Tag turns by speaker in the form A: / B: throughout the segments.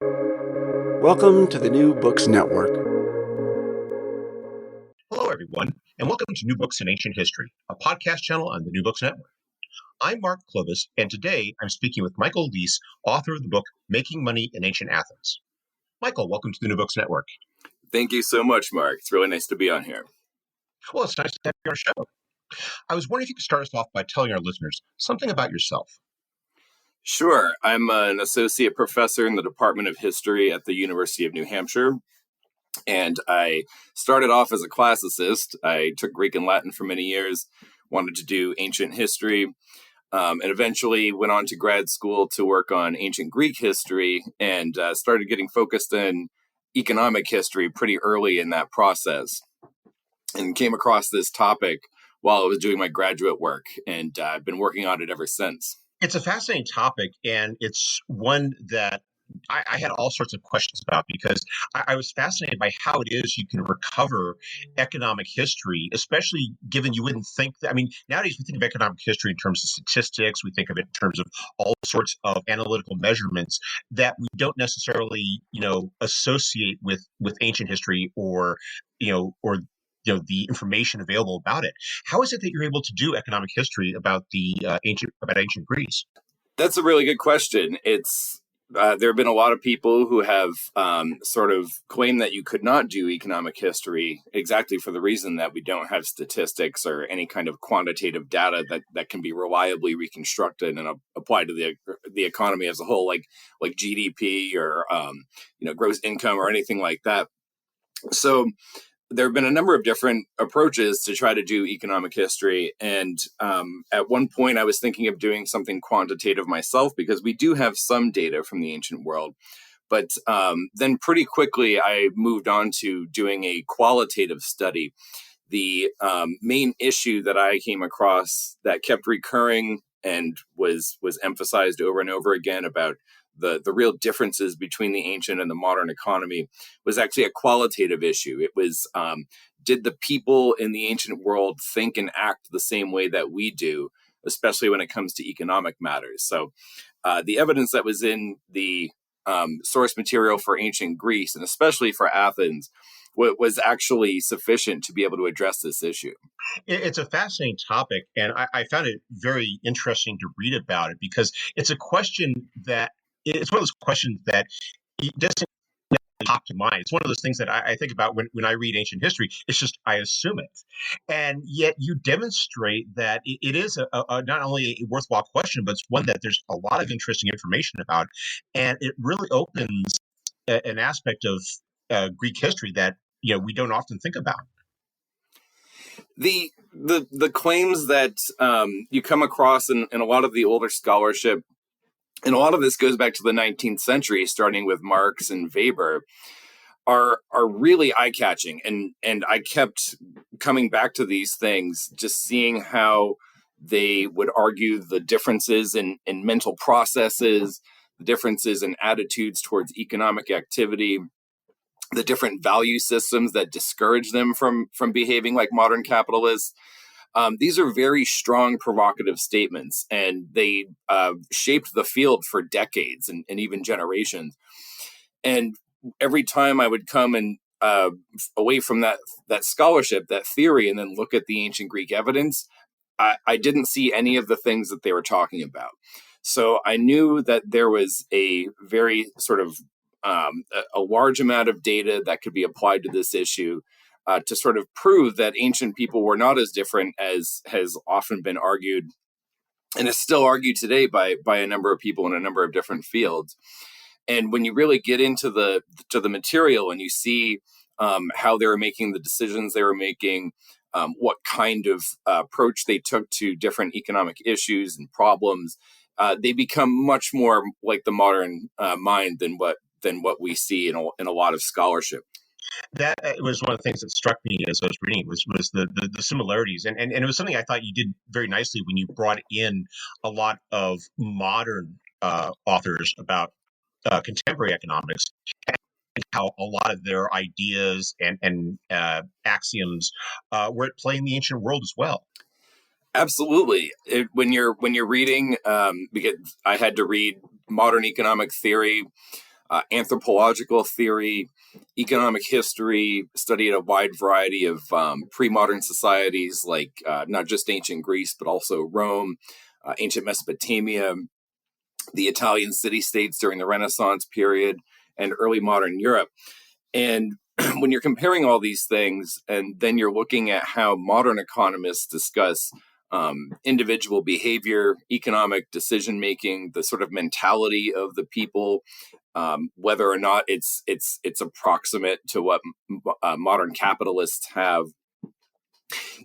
A: Welcome to the New Books Network.
B: Hello, everyone, and welcome to New Books in Ancient History, a podcast channel on the New Books Network. I'm Mark Clovis, and today I'm speaking with Michael Leese, author of the book Making Money in Ancient Athens. Michael, welcome to the New Books Network.
C: Thank you so much, Mark. It's really nice to be on here.
B: Well, it's nice to have you on our show. I was wondering if you could start us off by telling our listeners something about yourself.
C: Sure. I'm an associate professor in the Department of History at the University of New Hampshire. And I started off as a classicist. I took Greek and Latin for many years, wanted to do ancient history, and eventually went on to grad school to work on ancient Greek history and started getting focused in economic history pretty early in that process, and came across this topic while I was doing my graduate work, and I've been working on it ever since.
B: It's a fascinating topic, and it's one that I had all sorts of questions about because I was fascinated by how it is you can recover economic history, especially given you wouldn't think that. I mean, nowadays we think of economic history in terms of statistics, we think of it in terms of all sorts of analytical measurements that we don't necessarily, associate with ancient history or the information available about it. How is it that you're able to do economic history about ancient Greece?
C: That's a really good question. There have been a lot of people who have sort of claimed that you could not do economic history exactly for the reason that we don't have statistics or any kind of quantitative data that can be reliably reconstructed and applied to the economy as a whole, like GDP or gross income or anything like that. So there have been a number of different approaches to try to do economic history. And at one point, I was thinking of doing something quantitative myself because we do have some data from the ancient world. But then pretty quickly, I moved on to doing a qualitative study. The main issue that I came across that kept recurring and was emphasized over and over again about the real differences between the ancient and the modern economy was actually a qualitative issue. It was, did the people in the ancient world think and act the same way that we do, especially when it comes to economic matters? So the evidence that was in the source material for ancient Greece, and especially for Athens, was actually sufficient to be able to address this issue.
B: It's a fascinating topic, and I found it very interesting to read about it because it's a question that it's one of those questions that it doesn't pop to mind. It's one of those things that I think about when I read ancient history. It's just I assume it, and yet you demonstrate that it is a not only a worthwhile question, but it's one that there's a lot of interesting information about, and it really opens an aspect of Greek history that we don't often think about.
C: The claims that you come across in a lot of the older scholarship, and a lot of this goes back to the 19th century, starting with Marx and Weber, are really eye-catching. And I kept coming back to these things, just seeing how they would argue the differences in mental processes, the differences in attitudes towards economic activity, the different value systems that discourage them from behaving like modern capitalists. These are very strong, provocative statements, and they shaped the field for decades and even generations. And every time I would come and away from that scholarship, that theory, and then look at the ancient Greek evidence, I didn't see any of the things that they were talking about. So I knew that there was a very sort of a large amount of data that could be applied to this issue to sort of prove that ancient people were not as different as has often been argued, and is still argued today by a number of people in a number of different fields. And when you really get into the material and you see how they were making the decisions they were making, what kind of approach they took to different economic issues and problems, they become much more like the modern mind than what we see in a lot of scholarship.
B: That was one of the things that struck me as I was reading it was the similarities, and it was something I thought you did very nicely when you brought in a lot of modern authors about contemporary economics and how a lot of their ideas and axioms were at play in the ancient world as well.
C: Absolutely. When you're reading, because I had to read modern economic theory anthropological theory, economic history, studied a wide variety of pre-modern societies like not just ancient Greece, but also Rome, ancient Mesopotamia, the Italian city-states during the Renaissance period, and early modern Europe. And when you're comparing all these things, and then you're looking at how modern economists discuss individual behavior, economic decision making, the sort of mentality of the people, whether or not it's approximate to what modern capitalists have,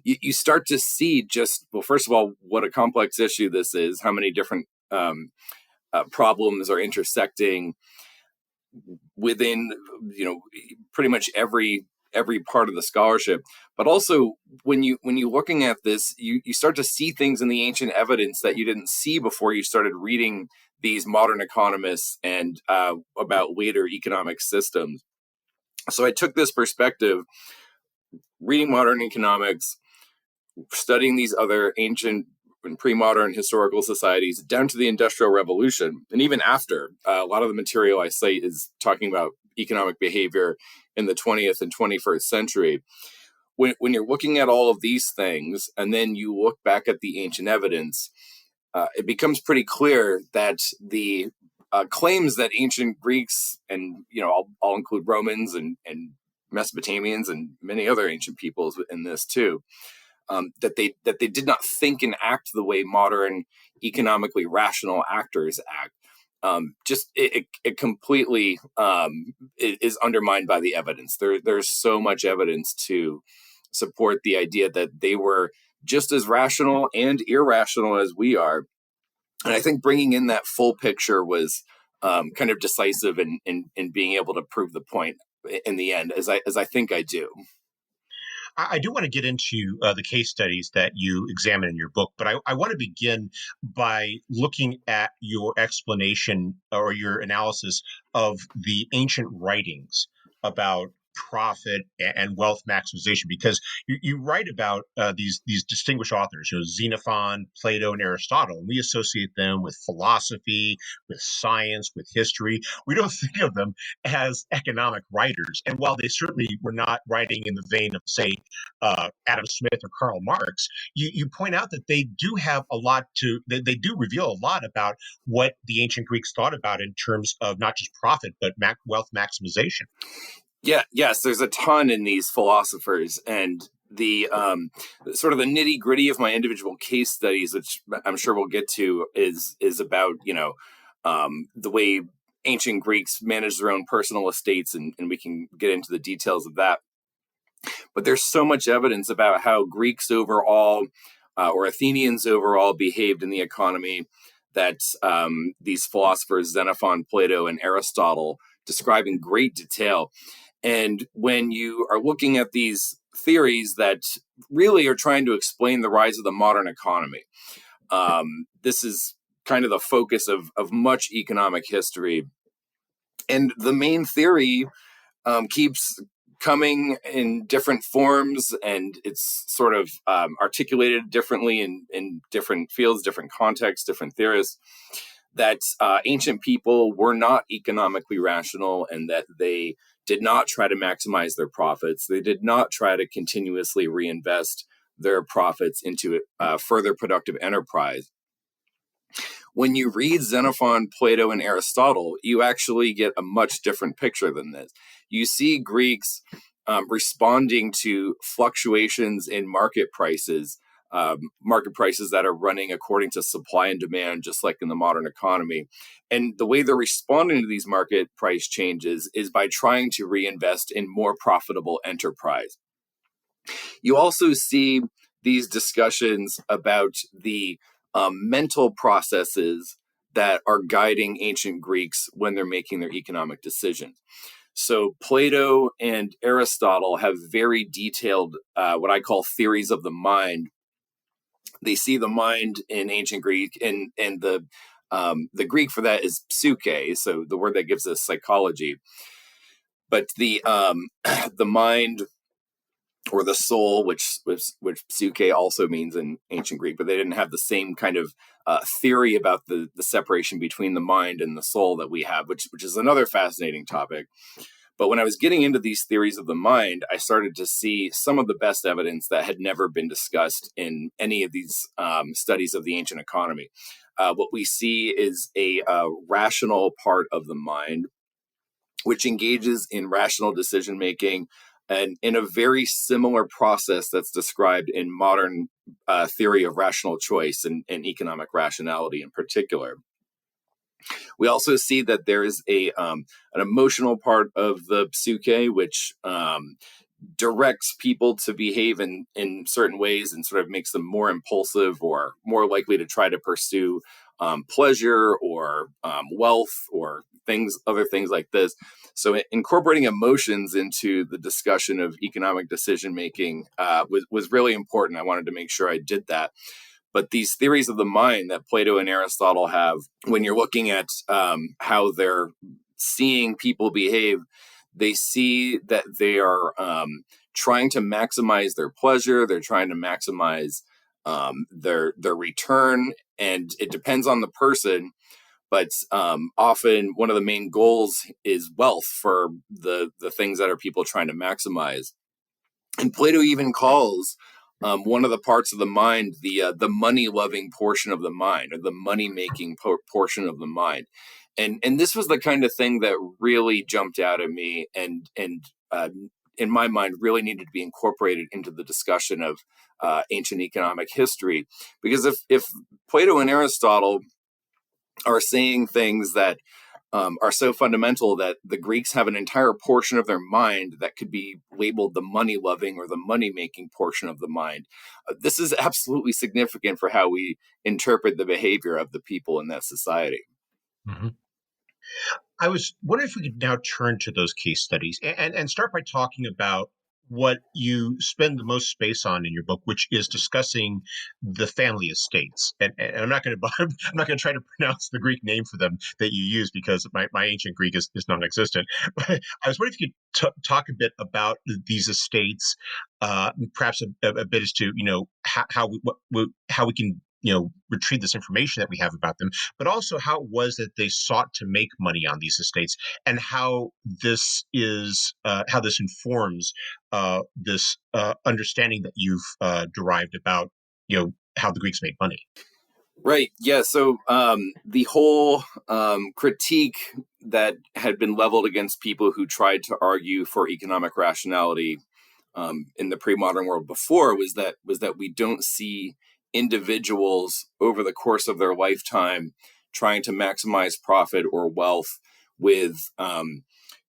C: you start to see just, well, first of all, what a complex issue this is, how many different problems are intersecting within, pretty much every part of the scholarship. But also when you're looking at this, you start to see things in the ancient evidence that you didn't see before you started reading these modern economists and about later economic systems. So I took this perspective, reading modern economics, studying these other ancient and pre-modern historical societies down to the Industrial Revolution. And even after, a lot of the material I cite is talking about economic behavior in the 20th and 21st century. When you're looking at all of these things, and then you look back at the ancient evidence, it becomes pretty clear that the claims that ancient Greeks, and I'll include Romans and Mesopotamians and many other ancient peoples in this too, that they did not think and act the way modern economically rational actors act. It completely is undermined by the evidence. There's so much evidence to support the idea that they were just as rational and irrational as we are. And I think bringing in that full picture was kind of decisive in being able to prove the point in the end, as I think I do.
B: I do want to get into the case studies that you examine in your book, but I want to begin by looking at your explanation or your analysis of the ancient writings about profit and wealth maximization, because you write about these distinguished authors, Xenophon, Plato, and Aristotle, and we associate them with philosophy, with science, with history. We don't think of them as economic writers. And while they certainly were not writing in the vein of, say, Adam Smith or Karl Marx, you point out that they do have a lot they do reveal a lot about what the ancient Greeks thought about in terms of not just profit, but wealth maximization.
C: Yes, there's a ton in these philosophers, and the sort of the nitty gritty of my individual case studies, which I'm sure we'll get to, is about the way ancient Greeks managed their own personal estates, and we can get into the details of that. But there's so much evidence about how Greeks overall, or Athenians overall, behaved in the economy that these philosophers, Xenophon, Plato, and Aristotle, describe in great detail. And when you are looking at these theories that really are trying to explain the rise of the modern economy, this is kind of the focus of much economic history. And the main theory keeps coming in different forms, and it's sort of articulated differently in different fields, different contexts, different theorists, that ancient people were not economically rational, and that they did not try to maximize their profits. They did not try to continuously reinvest their profits into further productive enterprise. When you read Xenophon, Plato, and Aristotle, you actually get a much different picture than this. You see Greeks responding to fluctuations in market prices that are running according to supply and demand, just like in the modern economy. And the way they're responding to these market price changes is by trying to reinvest in more profitable enterprise. You also see these discussions about the mental processes that are guiding ancient Greeks when they're making their economic decisions. So Plato and Aristotle have very detailed, what I call theories of the mind. They see the mind in ancient Greek, and the Greek for that is psyche, so the word that gives us psychology. But the mind, or the soul, which psyche also means in ancient Greek, but they didn't have the same kind of theory about the separation between the mind and the soul that we have, which is another fascinating topic. But when I was getting into these theories of the mind, I started to see some of the best evidence that had never been discussed in any of these studies of the ancient economy. What we see is a rational part of the mind, which engages in rational decision making and in a very similar process that's described in modern theory of rational choice and economic rationality in particular. We also see that there is an emotional part of the psyche, which directs people to behave in certain ways and sort of makes them more impulsive or more likely to try to pursue pleasure or wealth or other things like this. So incorporating emotions into the discussion of economic decision making was really important. I wanted to make sure I did that. But these theories of the mind that Plato and Aristotle have, when you're looking at how they're seeing people behave, they see that they are trying to maximize their pleasure. They're trying to maximize their return, and it depends on the person. But often one of the main goals is wealth for the things that are people trying to maximize. And Plato even calls one of the parts of the mind the money-loving portion of the mind, or the money-making portion of the mind. And this was the kind of thing that really jumped out at me and in my mind really needed to be incorporated into the discussion of ancient economic history. Because if Plato and Aristotle are saying things that are so fundamental that the Greeks have an entire portion of their mind that could be labeled the money-loving or the money-making portion of the mind. This is absolutely significant for how we interpret the behavior of the people in that society.
B: Mm-hmm. I was wondering if we could now turn to those case studies and start by talking about what you spend the most space on in your book, which is discussing the family estates. And I'm not going to I'm not going to try to pronounce the Greek name for them that you use because my ancient Greek is non-existent. But I was wondering if you could talk a bit about these estates, perhaps a bit as to how we can retrieve this information that we have about them, but also how it was that they sought to make money on these estates, and how this informs this understanding that you've derived about how the Greeks made money.
C: Right. Yeah. So the whole critique that had been leveled against people who tried to argue for economic rationality in the pre-modern world before was that we don't see individuals over the course of their lifetime trying to maximize profit or wealth with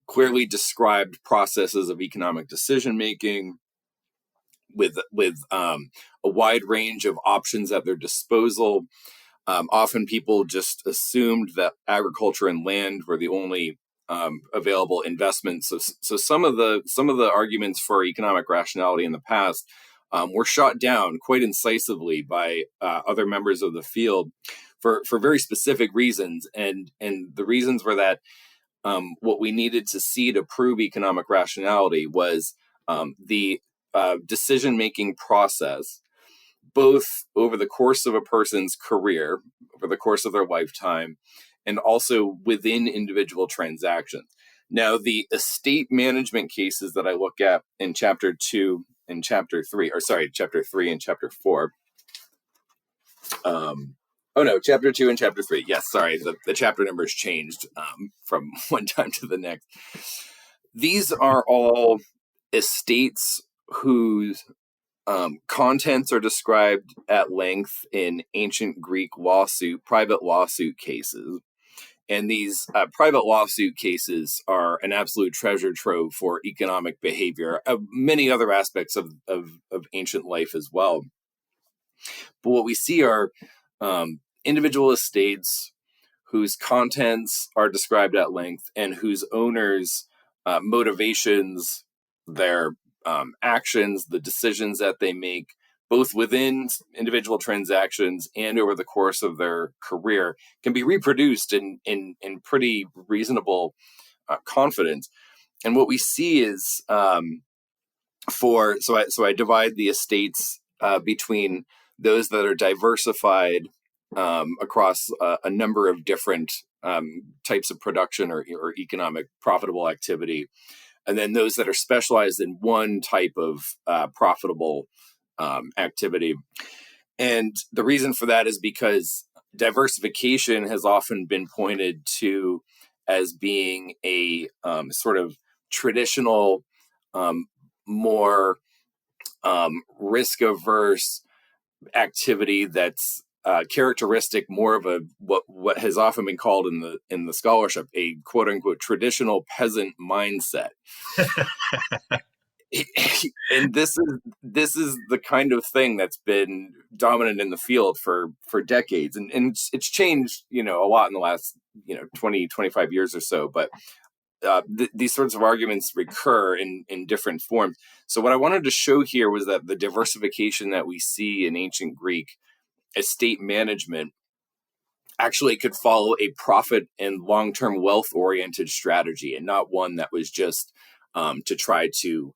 C: clearly described processes of economic decision making, with a wide range of options at their disposal. Often people just assumed that agriculture and land were the only available investments. So some of the arguments for economic rationality in the past were shot down quite incisively by other members of the field for very specific reasons. And the reasons were that what we needed to see to prove economic rationality was the decision-making process, both over the course of a person's career, over the course of their lifetime, and also within individual transactions. Now, the estate management cases that I look at in chapter 2 and chapter 3, chapter 3 and chapter 4. Chapter 2 and chapter 3. Yes, sorry, the chapter numbers changed from one time to the next. These are all estates whose contents are described at length in ancient Greek private lawsuit cases. And these private lawsuit cases are an absolute treasure trove for economic behavior, many other aspects of ancient life as well. But what we see are individual estates whose contents are described at length and whose owners' motivations, their actions, the decisions that they make, both within individual transactions and over the course of their career, can be reproduced in pretty reasonable confidence. And what we see is So I divide the estates between those that are diversified across a number of different types of production or economic profitable activity, and then those that are specialized in one type of profitable activity. And the reason for that is because diversification has often been pointed to as being a sort of traditional, more risk averse activity that's characteristic more of a what has often been called in the scholarship a quote unquote traditional peasant mindset. And this is the kind of thing that's been dominant in the field for decades, and it's changed a lot in the last 20-25 years or so, but these sorts of arguments recur in different forms. So what I wanted to show here was that the diversification that we see in ancient Greek estate management actually could follow a profit and long-term wealth-oriented strategy, and not one that was just to try to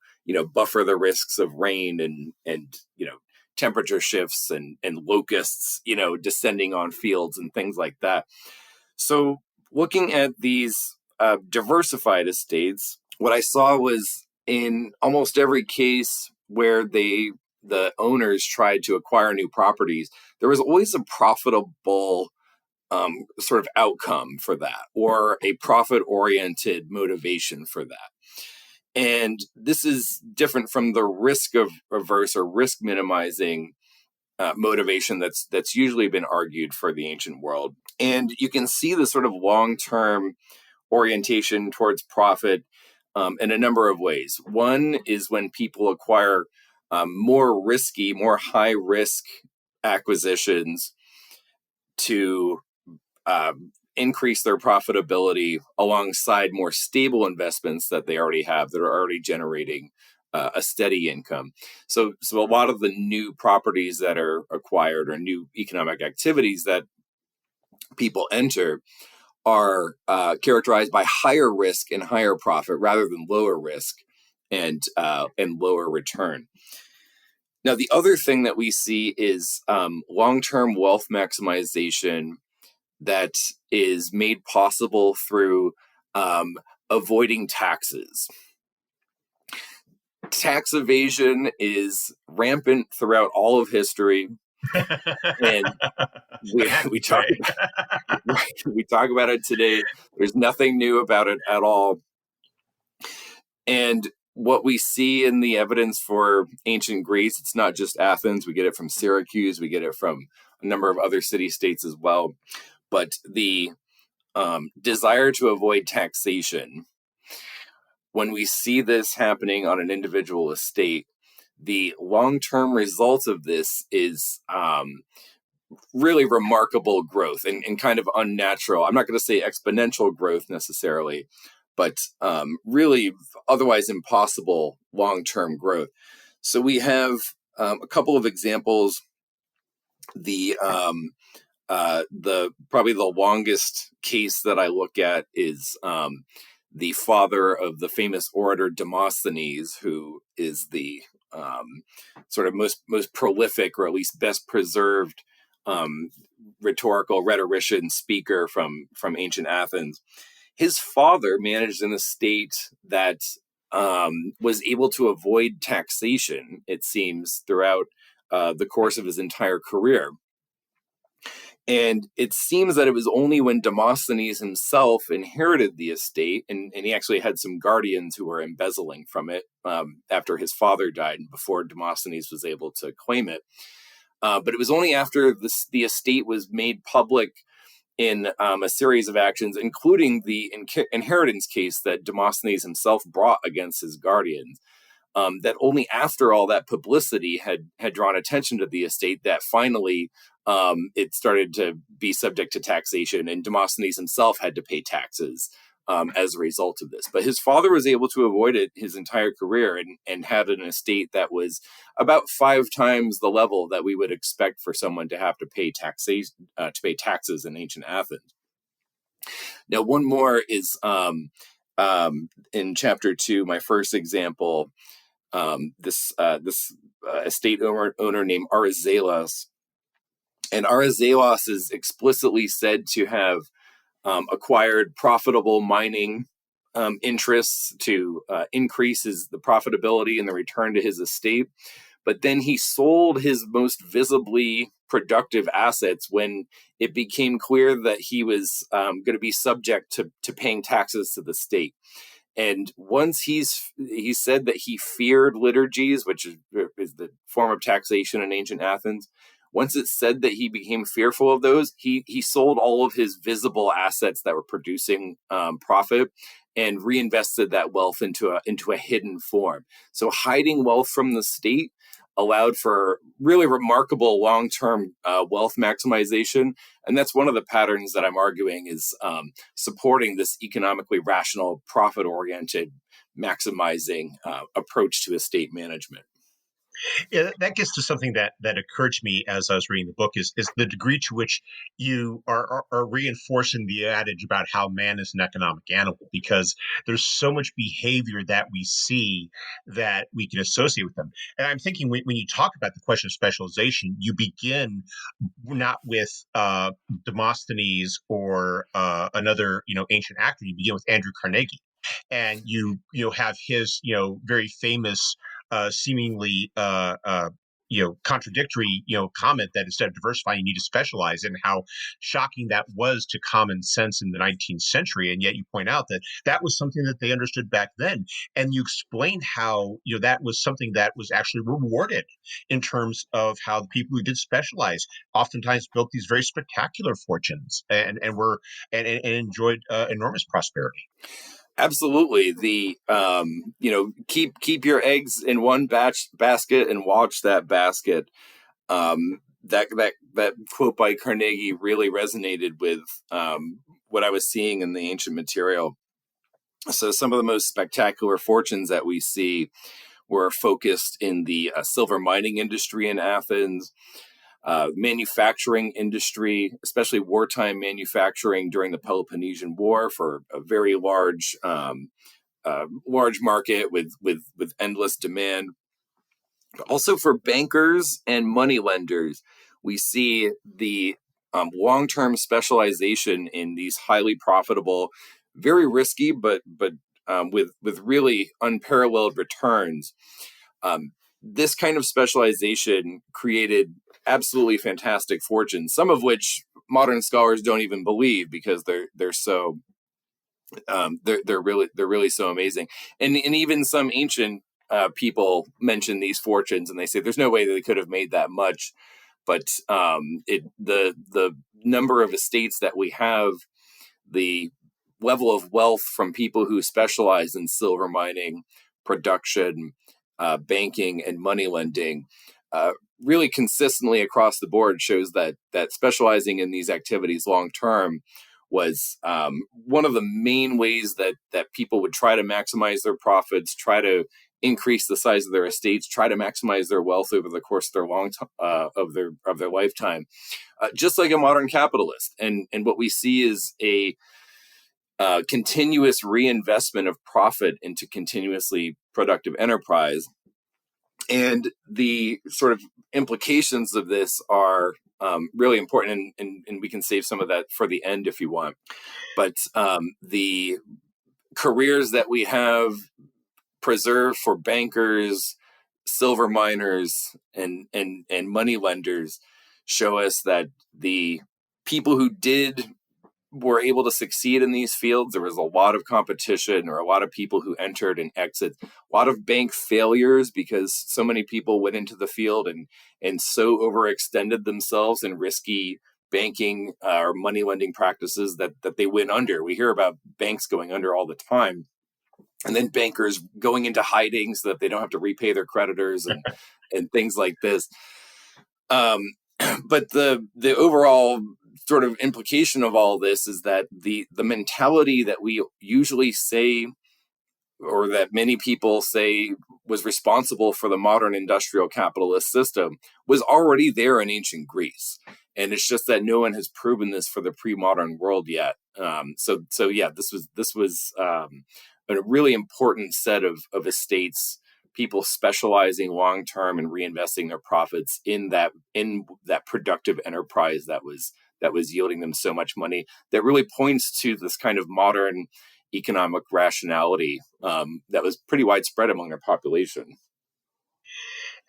C: buffer the risks of rain and temperature shifts and locusts descending on fields and things like that. So looking at these diversified estates, what I saw was in almost every case where the owners tried to acquire new properties, there was always a profitable sort of outcome for that, or a profit-oriented motivation for that. And this is different from the risk of averse or risk minimizing motivation that's usually been argued for the ancient world. And you can see the sort of long-term orientation towards profit in a number of ways. One is when people acquire more risky, more high-risk acquisitions to increase their profitability alongside more stable investments that they already have that are already generating a steady income. So a lot of the new properties that are acquired or new economic activities that people enter are characterized by higher risk and higher profit rather than lower risk and lower return. Now, the other thing that we see is long-term wealth maximization that is made possible through avoiding taxes. Tax evasion is rampant throughout all of history, and we talk about it today. There's nothing new about it at all. And what we see in the evidence for ancient Greece, it's not just Athens. We get it from Syracuse. We get it from a number of other city-states as well. But the desire to avoid taxation, when we see this happening on an individual estate, the long-term result of this is really remarkable growth and kind of unnatural. I'm not going to say exponential growth necessarily, but really otherwise impossible long-term growth. So we have a couple of examples. The probably the longest case that I look at is the father of the famous orator Demosthenes, who is the sort of most prolific, or at least best preserved, rhetorical rhetorician speaker from ancient Athens. His father managed an estate that was able to avoid taxation, it seems, throughout the course of his entire career. And it seems that it was only when Demosthenes himself inherited the estate, and he actually had some guardians who were embezzling from it after his father died and before Demosthenes was able to claim it. But it was only after the estate was made public in a series of actions, including the inheritance case that Demosthenes himself brought against his guardians, that only after all that publicity had drawn attention to the estate that finally it started to be subject to taxation, and Demosthenes himself had to pay taxes as a result of this. But his father was able to avoid it his entire career and had an estate that was about 5 times the level that we would expect for someone to have to pay taxes in ancient Athens. Now, one more is in chapter 2, my first example. this estate owner named Arizelos. And Arizelos is explicitly said to have acquired profitable mining interests to increase the profitability and the return to his estate. But then he sold his most visibly productive assets when it became clear that he was going to be subject to paying taxes to the state. And once he said that he feared liturgies, which is the form of taxation in ancient Athens. Once it said that he became fearful of those, he sold all of his visible assets that were producing profit and reinvested that wealth into a hidden form. So hiding wealth from the state allowed for really remarkable long-term wealth maximization. And that's one of the patterns that I'm arguing is supporting this economically rational, profit-oriented, maximizing approach to estate management.
B: Yeah, that gets to something that occurred to me as I was reading the book is the degree to which you are reinforcing the adage about how man is an economic animal, because there's so much behavior that we see that we can associate with them. And I'm thinking when you talk about the question of specialization, you begin not with Demosthenes or another ancient actor. You begin with Andrew Carnegie, and you have his very famous seemingly contradictory comment that instead of diversifying you need to specialize, and how shocking that was to common sense in the 19th century. And yet you point out that that was something that they understood back then, and you explain how that was something that was actually rewarded in terms of how the people who did specialize oftentimes built these very spectacular fortunes and enjoyed enormous prosperity.
C: Absolutely. The keep your eggs in one basket and watch that basket. That quote by Carnegie really resonated with what I was seeing in the ancient material. So some of the most spectacular fortunes that we see were focused in the silver mining industry in Athens. Manufacturing industry, especially wartime manufacturing during the Peloponnesian War, for a very large market with endless demand. But also for bankers and money lenders, we see the long-term specialization in these highly profitable, very risky, but with really unparalleled returns. This kind of specialization created absolutely fantastic fortunes, some of which modern scholars don't even believe because they're so they're really so amazing. And even some ancient people mention these fortunes and they say there's no way that they could have made that much. But the number of estates that we have, the level of wealth from people who specialize in silver mining, production, banking, and money lending, really consistently across the board shows that specializing in these activities long term was one of the main ways that people would try to maximize their profits, try to increase the size of their estates, try to maximize their wealth over the course of their of their lifetime, just like a modern capitalist. And what we see is a continuous reinvestment of profit into continuously productive enterprise. And the sort of implications of this are really important, and we can save some of that for the end if you want. But the careers that we have preserved for bankers, silver miners, and money lenders show us that the people who were able to succeed in these fields, there was a lot of competition, or a lot of people who entered and exited, a lot of bank failures because so many people went into the field and so overextended themselves in risky banking or money lending practices that they went under. We hear about banks going under all the time, and then bankers going into hiding so that they don't have to repay their creditors and things like this. But the overall sort of implication of all this is that the mentality that we usually say, or that many people say was responsible for the modern industrial capitalist system, was already there in ancient Greece. And it's just that no one has proven this for the pre-modern world yet. So yeah, this was a really important set of estates, people specializing long term and reinvesting their profits in that productive enterprise that was yielding them so much money. That really points to this kind of modern economic rationality that was pretty widespread among our population.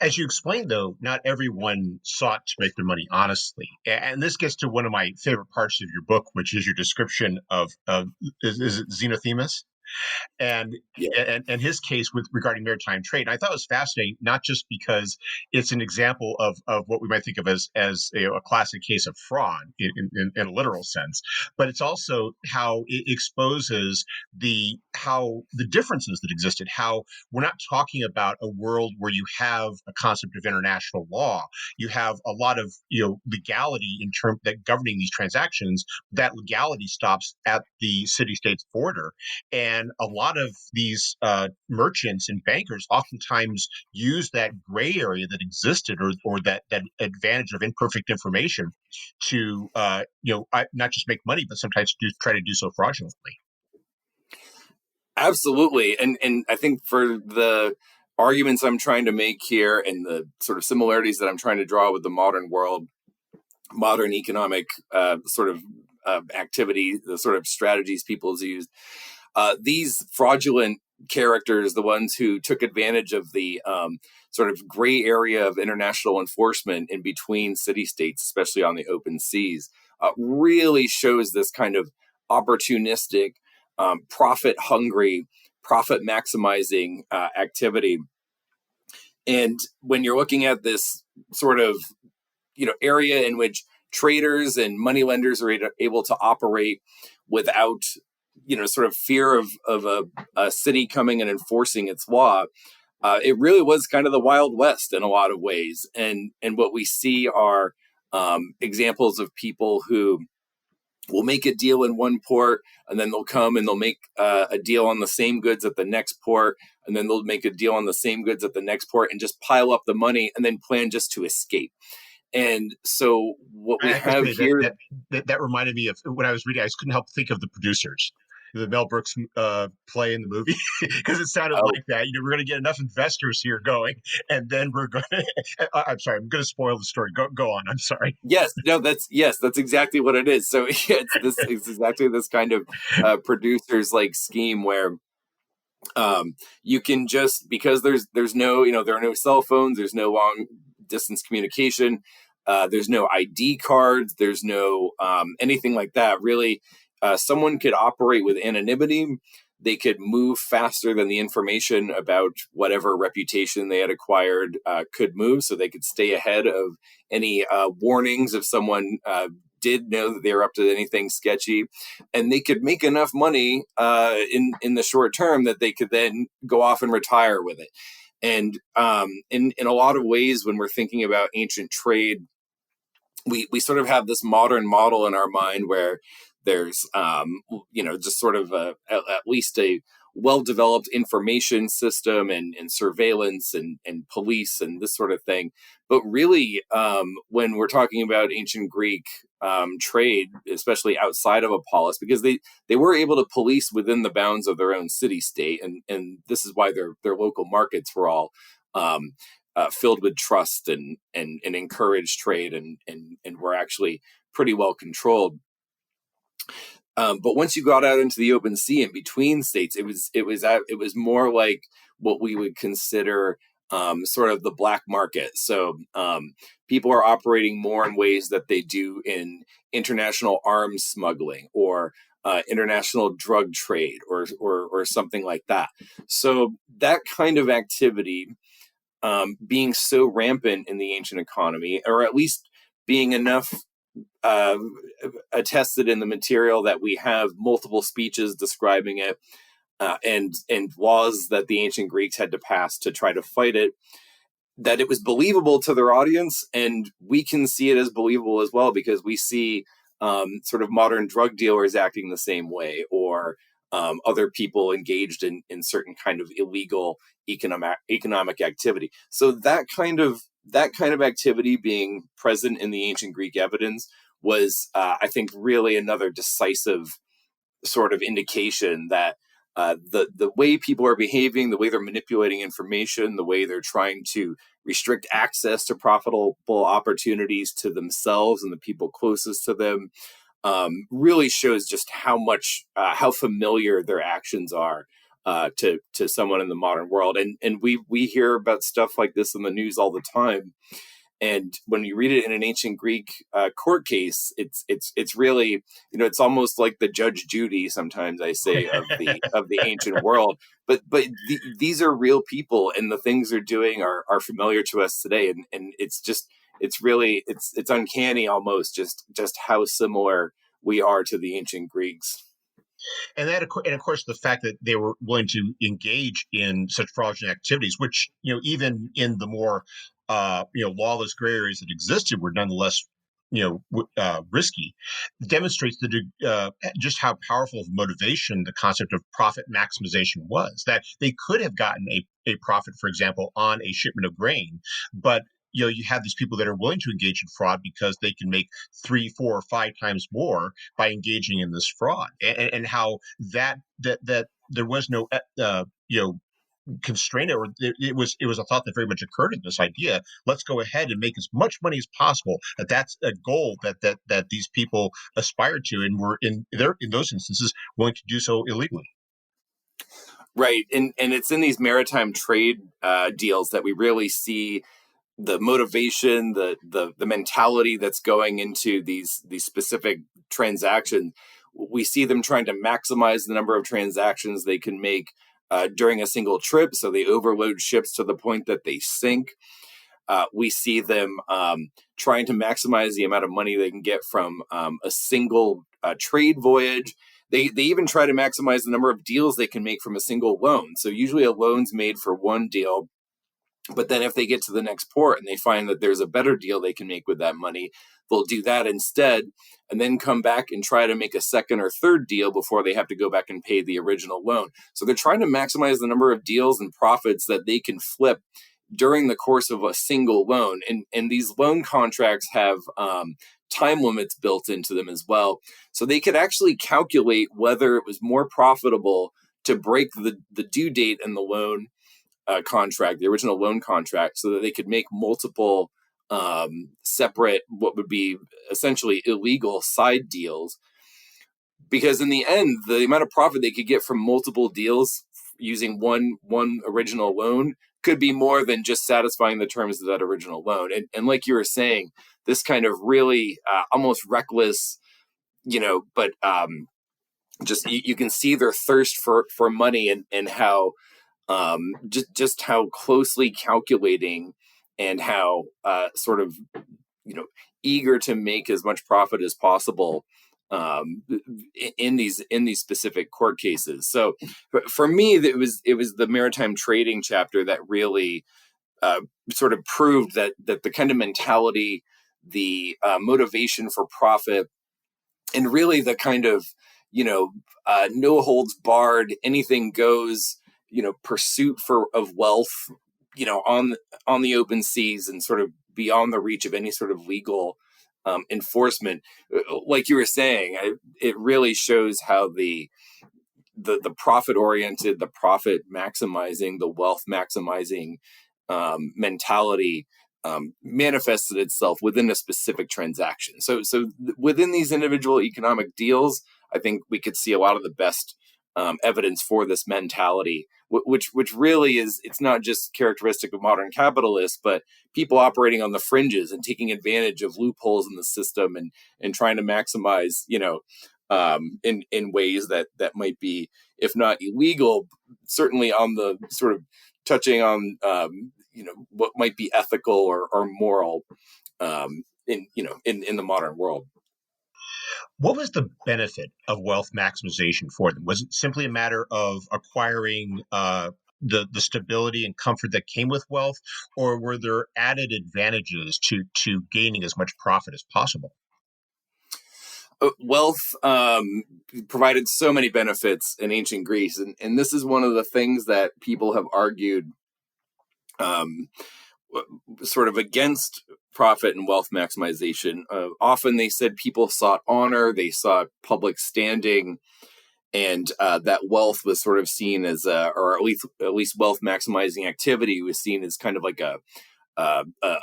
B: As you explained, though, not everyone sought to make their money honestly. And this gets to one of my favorite parts of your book, which is your description of is it Xenothemis? and
C: Yeah.
B: and his case with regarding maritime trade. And I thought it was fascinating, not just because it's an example of what we might think of as a classic case of fraud in a literal sense, but it's also how it exposes how the differences that existed. How we're not talking about a world where you have a concept of international law. You have a lot of legality in terms that governing these transactions. That legality stops at the city-state's border. And a lot of these merchants and bankers oftentimes use that gray area that existed, or that advantage of imperfect information to not just make money, but sometimes try to do so fraudulently.
C: Absolutely. And I think for the arguments I'm trying to make here and the sort of similarities that I'm trying to draw with the modern world, modern economic sort of activity, the sort of strategies people's used, these fraudulent characters, the ones who took advantage of the sort of gray area of international enforcement in between city states, especially on the open seas, really shows this kind of opportunistic, profit hungry, profit maximizing activity. And when you're looking at this sort of area in which traders and moneylenders are able to operate without sort of fear of a city coming and enforcing its law, it really was kind of the Wild West in a lot of ways. And what we see are examples of people who will make a deal in one port, and then they'll come and they'll make a deal on the same goods at the next port, and then they'll make a deal on the same goods at the next port and just pile up the money and then plan just to escape. And so what we have here...
B: That reminded me of when I was reading. I just couldn't help think of The Producers, the Mel Brooks play in the movie, because it sounded like that. We're going to get enough investors here going, and then we're going to... I'm sorry, I'm going to spoil the story. Go on. I'm sorry.
C: That's exactly what it is. So it's exactly this kind of producers like scheme where you can just, because there's no, there are no cell phones, there's no long distance communication, there's no ID cards, there's no anything like that. Really, someone could operate with anonymity. They could move faster than the information about whatever reputation they had acquired could move, so they could stay ahead of any warnings if someone did know that they were up to anything sketchy, and they could make enough money in the short term that they could then go off and retire with it. And in a lot of ways, when we're thinking about ancient trade, we sort of have this modern model in our mind where there's just sort of at least a well-developed information system and surveillance and police and this sort of thing. But really, when we're talking about ancient Greek trade, especially outside of a polis, because they were able to police within the bounds of their own city-state, and this is why their local markets were all filled with trust and encouraged trade and were actually pretty well controlled. But once you got out into the open sea and between states, it was more like what we would consider sort of the black market. So people are operating more in ways that they do in international arms smuggling or international drug trade or something like that. So that kind of activity being so rampant in the ancient economy, or at least being enough attested in the material that we have multiple speeches describing it, and laws that the ancient Greeks had to pass to try to fight it, that it was believable to their audience, and we can see it as believable as well because we see sort of modern drug dealers acting the same way, or other people engaged in certain kind of illegal economic activity. So that kind of activity being present in the ancient Greek evidence was, I think, really another decisive sort of indication that the way people are behaving, the way they're manipulating information, the way they're trying to restrict access to profitable opportunities to themselves and the people closest to them, really shows just how familiar their actions are to someone in the modern world. And we hear about stuff like this in the news all the time. And when you read it in an ancient Greek court case, it's really, it's almost like the Judge Judy, sometimes I say, of the ancient world. But these are real people, and the things they're doing are familiar to us today. And it's really uncanny almost just how similar we are to the ancient Greeks.
B: And of course, the fact that they were willing to engage in such fraudulent activities, which even in the more lawless gray areas that existed, were nonetheless risky, demonstrates just how powerful of motivation the concept of profit maximization was. That they could have gotten a profit, for example, on a shipment of grain, but you have these people that are willing to engage in fraud because they can make 3, 4, or 5 times more by engaging in this fraud, and how that there was no constraint, or it was a thought that very much occurred in this idea. Let's go ahead and make as much money as possible. That's a goal that these people aspired to, and were in those instances willing to do so illegally.
C: Right, and it's in these maritime trade deals that we really see the motivation, the mentality that's going into these specific transactions. We see them trying to maximize the number of transactions they can make during a single trip, so they overload ships to the point that they sink. We see them trying to maximize the amount of money they can get from a single trade voyage. They even try to maximize the number of deals they can make from a single loan. So usually a loan's made for one deal, but then if they get to the next port and they find that there's a better deal they can make with that money, they'll do that instead, and then come back and try to make a second or third deal before they have to go back and pay the original loan. So they're trying to maximize the number of deals and profits that they can flip during the course of a single loan. And these loan contracts have time limits built into them as well. So they could actually calculate whether it was more profitable to break the due date in the loan contract, the original loan contract, so that they could make multiple separate, what would be essentially illegal side deals. Because in the end, the amount of profit they could get from multiple deals using one original loan could be more than just satisfying the terms of that original loan. And like you were saying, this kind of really almost reckless, but just you can see their thirst for money, and how just how closely calculating and how sort of eager to make as much profit as possible in these specific court cases. So for me, it was the maritime trading chapter that really sort of proved that the kind of mentality, the motivation for profit, and really the kind of no holds barred, anything goes pursuit of wealth on the open seas, and sort of beyond the reach of any sort of legal enforcement. Like you were saying, it really shows how the profit oriented, the profit maximizing, the wealth maximizing mentality manifested itself within a specific transaction. So within these individual economic deals, I think we could see a lot of the best evidence for this mentality, which really is, it's not just characteristic of modern capitalists, but people operating on the fringes and taking advantage of loopholes in the system, and trying to maximize, in ways that might be, if not illegal, certainly on the sort of touching on, what might be ethical or moral in the modern world.
B: What was the benefit of wealth maximization for them? Was it simply a matter of acquiring the stability and comfort that came with wealth, or were there added advantages to gaining as much profit as possible?
C: Wealth provided so many benefits in ancient Greece, and this is one of the things that people have argued sort of against profit and wealth maximization. Often they said people sought honor, they sought public standing, and that wealth was sort of seen as or at least wealth maximizing activity was seen as kind of like a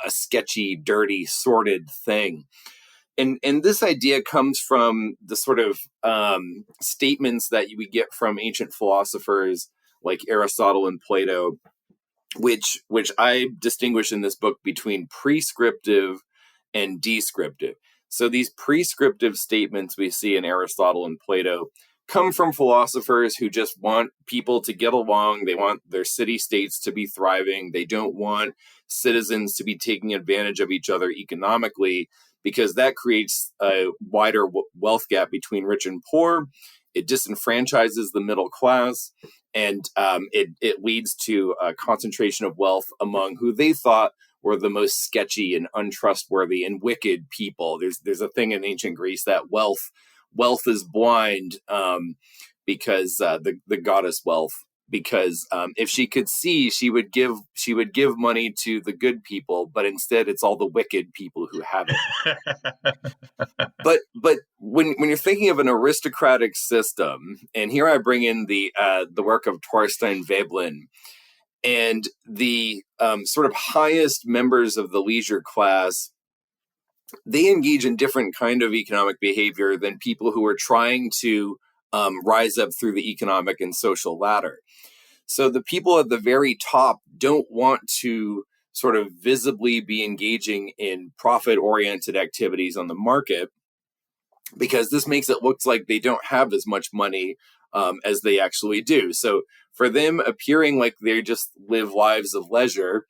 C: sketchy, dirty, sordid thing. And this idea comes from the sort of statements that we get from ancient philosophers like Aristotle and Plato, which I distinguish in this book between prescriptive and descriptive. So these prescriptive statements we see in Aristotle and Plato come from philosophers who just want people to get along. They want their city-states to be thriving. They don't want citizens to be taking advantage of each other economically, because that creates a wider wealth gap between rich and poor. It disenfranchises the middle class, and it leads to a concentration of wealth among who they thought were the most sketchy and untrustworthy and wicked people. There's a thing in ancient Greece that wealth is blind, because the goddess wealth, because if she could see, she would give money to the good people, but instead it's all the wicked people who have it. But when you're thinking of an aristocratic system, and here I bring in the work of Thorstein Veblen, and the sort of highest members of the leisure class, they engage in different kind of economic behavior than people who are trying to rise up through the economic and social ladder. So the people at the very top don't want to sort of visibly be engaging in profit-oriented activities on the market, because this makes it look like they don't have as much money as they actually do. So for them, appearing like they just live lives of leisure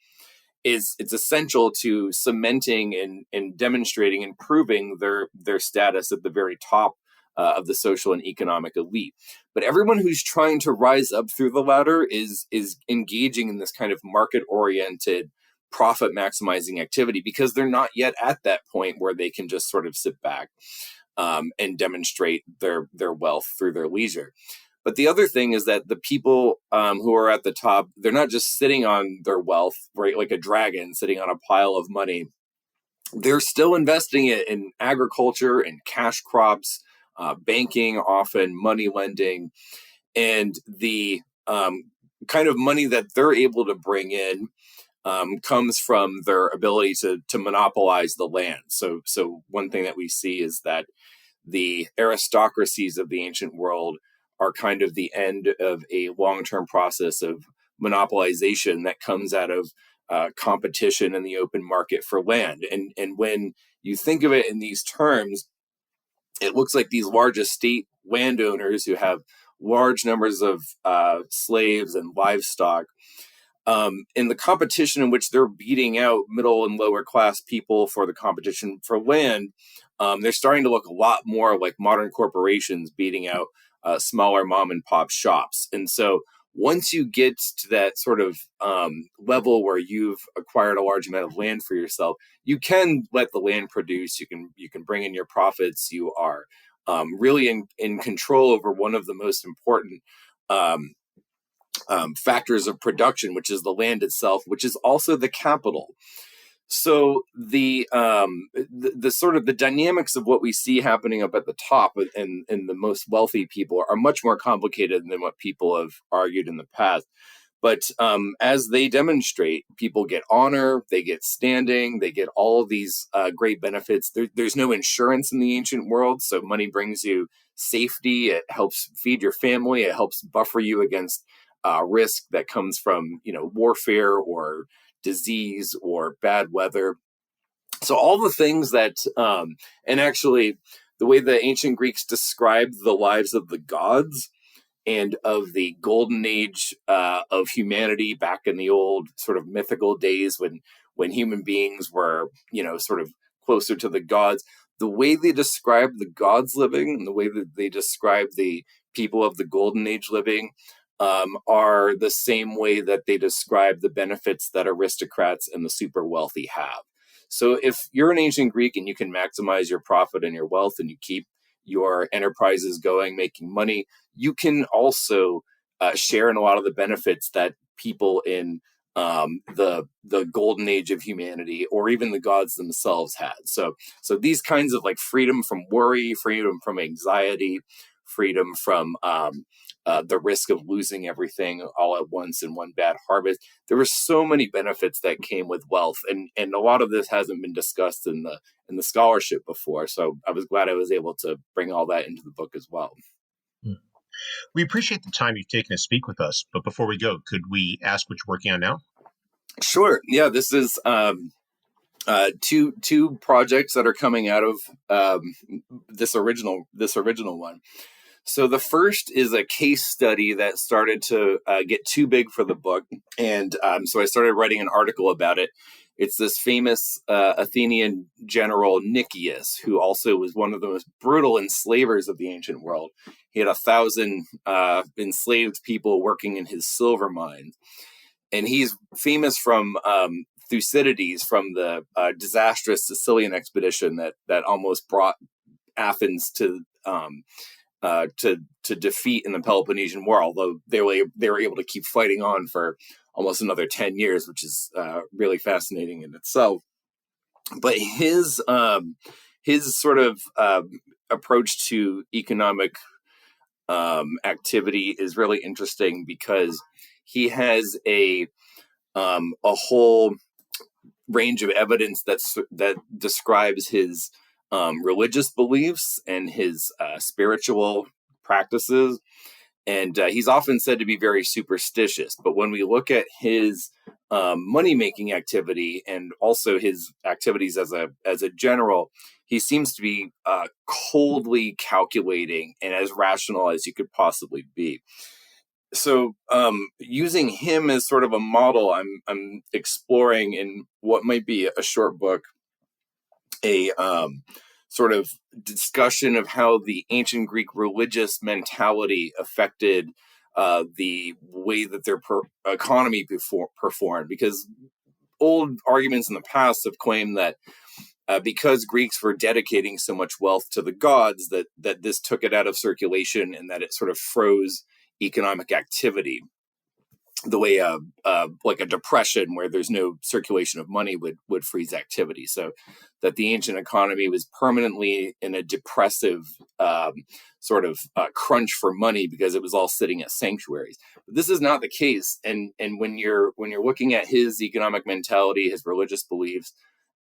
C: it's essential to cementing and demonstrating and proving their status at the very top of the social and economic elite. But everyone who's trying to rise up through the ladder is engaging in this kind of market-oriented, profit-maximizing activity, because they're not yet at that point where they can just sort of sit back and demonstrate their wealth through their leisure. But the other thing is that the people who are at the top, they're not just sitting on their wealth, right, like a dragon sitting on a pile of money. They're still investing it in agriculture and cash crops, banking, often money lending, and the kind of money that they're able to bring in comes from their ability to monopolize the land. So one thing that we see is that the aristocracies of the ancient world are kind of the end of a long-term process of monopolization that comes out of competition in the open market for land. And when you think of it in these terms, it looks like these large estate landowners who have large numbers of slaves and livestock, in the competition in which they're beating out middle and lower class people for the competition for land, they're starting to look a lot more like modern corporations beating out smaller mom and pop shops. And so once you get to that sort of level where you've acquired a large amount of land for yourself, you can let the land produce. You can bring in your profits. You are really in control over one of the most important factors of production, which is the land itself, which is also the capital. So the sort of the dynamics of what we see happening up at the top and the most wealthy people are much more complicated than what people have argued in the past. But as they demonstrate, people get honor, they get standing, they get all of these great benefits. There's no insurance in the ancient world, so money brings you safety. It helps feed your family. It helps buffer you against risk that comes from warfare or disease or bad weather. So all the things that, and actually the way the ancient Greeks described the lives of the gods and of the golden age of humanity back in the old sort of mythical days when human beings were, sort of closer to the gods, the way they describe the gods living and the way that they describe the people of the golden age living are the same way that they describe the benefits that aristocrats and the super wealthy have. So if you're an ancient Greek and you can maximize your profit and your wealth and you keep your enterprises going, making money, you can also share in a lot of the benefits that people in the golden age of humanity or even the gods themselves had. So these kinds of like freedom from worry, freedom from anxiety, freedom from the risk of losing everything all at once in one bad harvest. There were so many benefits that came with wealth, and a lot of this hasn't been discussed in the scholarship before. So I was glad I was able to bring all that into the book as well.
B: We appreciate the time you've taken to speak with us. But before we go, could we ask what you're working on now?
C: Sure. Yeah, this is two projects that are coming out of this original one. So the first is a case study that started to get too big for the book, and so I started writing an article about it. It's this famous Athenian general Nicias, who also was one of the most brutal enslavers of the ancient world. He had 1,000 enslaved people working in his silver mines, and he's famous from Thucydides, from the disastrous Sicilian expedition that almost brought Athens to defeat in the Peloponnesian War, although they were able to keep fighting on for almost another 10 years, which is really fascinating in itself. But his sort of approach to economic activity is really interesting, because he has a whole range of evidence that describes his religious beliefs and his spiritual practices. And he's often said to be very superstitious. But when we look at his money-making activity and also his activities as a general, he seems to be coldly calculating and as rational as you could possibly be. So using him as sort of a model, I'm exploring in what might be a short book, a sort of discussion of how the ancient Greek religious mentality affected the way that their economy performed. Because old arguments in the past have claimed that because Greeks were dedicating so much wealth to the gods, that this took it out of circulation, and that it sort of froze economic activity, the way like a depression where there's no circulation of money would freeze activity. So that the ancient economy was permanently in a depressive sort of crunch for money because it was all sitting at sanctuaries. But this is not the case. And when you're looking at his economic mentality, his religious beliefs,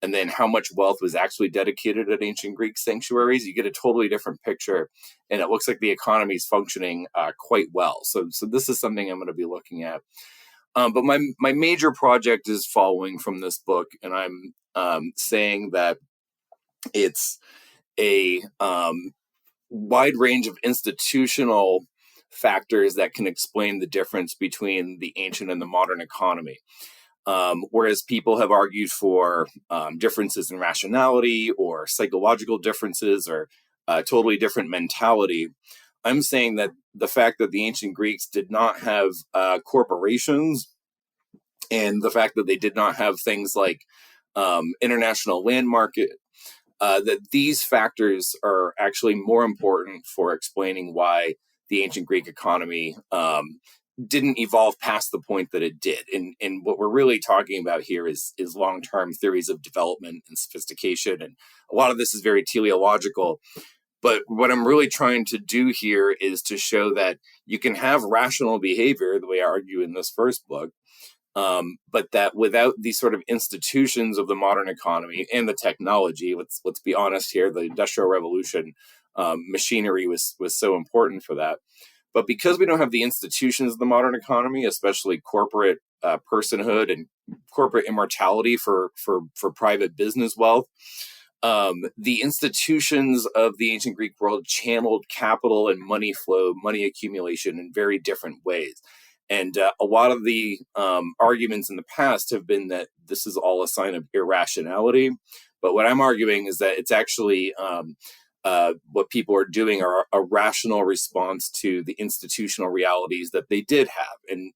C: and then how much wealth was actually dedicated at ancient Greek sanctuaries, you get a totally different picture. And it looks like the economy is functioning quite well. So this is something I'm going to be looking at. But my major project is following from this book, and I'm saying that it's a wide range of institutional factors that can explain the difference between the ancient and the modern economy. Whereas people have argued for differences in rationality or psychological differences or totally different mentality, I'm saying that the fact that the ancient Greeks did not have corporations, and the fact that they did not have things like international land market, that these factors are actually more important for explaining why the ancient Greek economy didn't evolve past the point that it did. And what we're really talking about here is long-term theories of development and sophistication. And a lot of this is very teleological. But what I'm really trying to do here is to show that you can have rational behavior, the way I argue in this first book, but that without these sort of institutions of the modern economy and the technology, let's be honest here, the Industrial Revolution, machinery was so important for that. But because we don't have the institutions of the modern economy, especially corporate personhood and corporate immortality for private business wealth, the institutions of the ancient Greek world channeled capital and money flow, money accumulation in very different ways. And a lot of the arguments in the past have been that this is all a sign of irrationality. But what I'm arguing is that it's actually what people are doing are a rational response to the institutional realities that they did have. And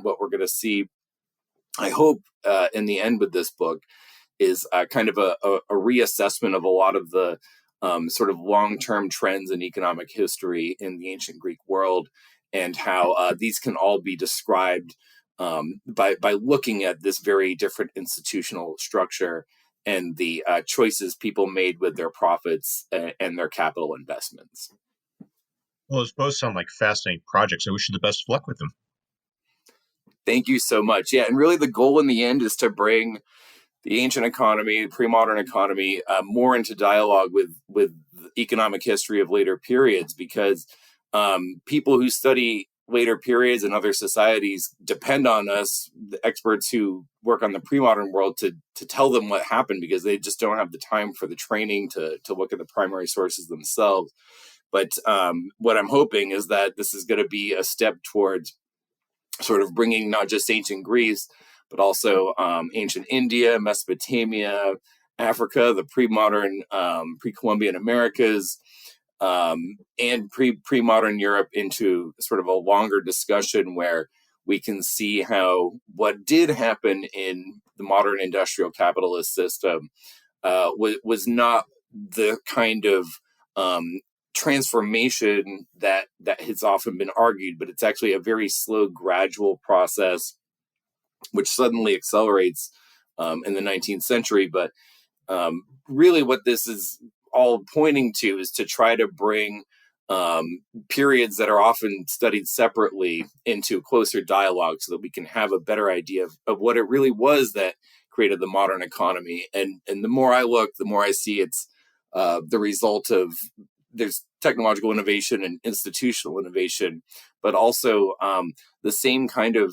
C: what we're going to see, I hope, in the end with this book is kind of a reassessment of a lot of the sort of long-term trends in economic history in the ancient Greek world, and how these can all be described by looking at this very different institutional structure and the choices people made with their profits and their capital investments.
B: Well, those both sound like fascinating projects. I wish you the best of luck with them.
C: Thank you so much. Yeah, and really the goal in the end is to bring the ancient economy, the pre-modern economy, more into dialogue with the economic history of later periods, because people who study later periods and other societies depend on us, the experts who work on the pre-modern world, to tell them what happened, because they just don't have the time for the training to look at the primary sources themselves. But what I'm hoping is that this is going to be a step towards sort of bringing not just ancient Greece, but also ancient India, Mesopotamia, Africa, the pre-modern, pre-Columbian Americas, and pre-modern Europe into sort of a longer discussion where we can see how what did happen in the modern industrial capitalist system was not the kind of transformation that has often been argued, but it's actually a very slow, gradual process, which suddenly accelerates in the 19th century. But really, what this is all pointing to is to try to bring periods that are often studied separately into closer dialogue, so that we can have a better idea of what it really was that created the modern economy. And the more I look, the more I see it's the result of there's technological innovation and institutional innovation, but also the same kind of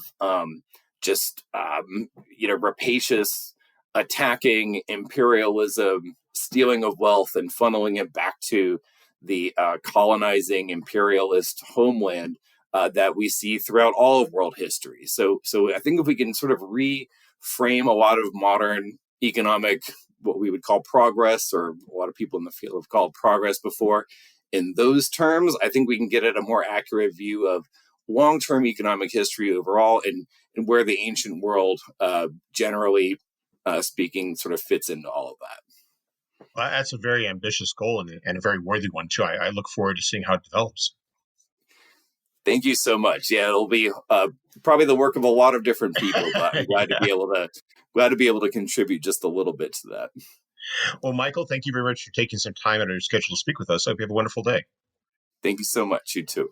C: rapacious attacking imperialism, stealing of wealth, and funneling it back to the colonizing imperialist homeland that we see throughout all of world history. So I think if we can sort of reframe a lot of modern economic, what we would call progress, or a lot of people in the field have called progress before, in those terms, I think we can get at a more accurate view of long-term economic history overall, and where the ancient world, generally speaking, sort of fits into all of that.
B: Well, that's a very ambitious goal and a very worthy one, too. I look forward to seeing how it develops.
C: Thank you so much. Yeah, it'll be probably the work of a lot of different people, but I'm glad
B: Yeah.
C: to be able to contribute just a little bit to that.
B: Well, Michael, thank you very much for taking some time out of your schedule to speak with us. I hope you have a wonderful day.
C: Thank you so much. You too.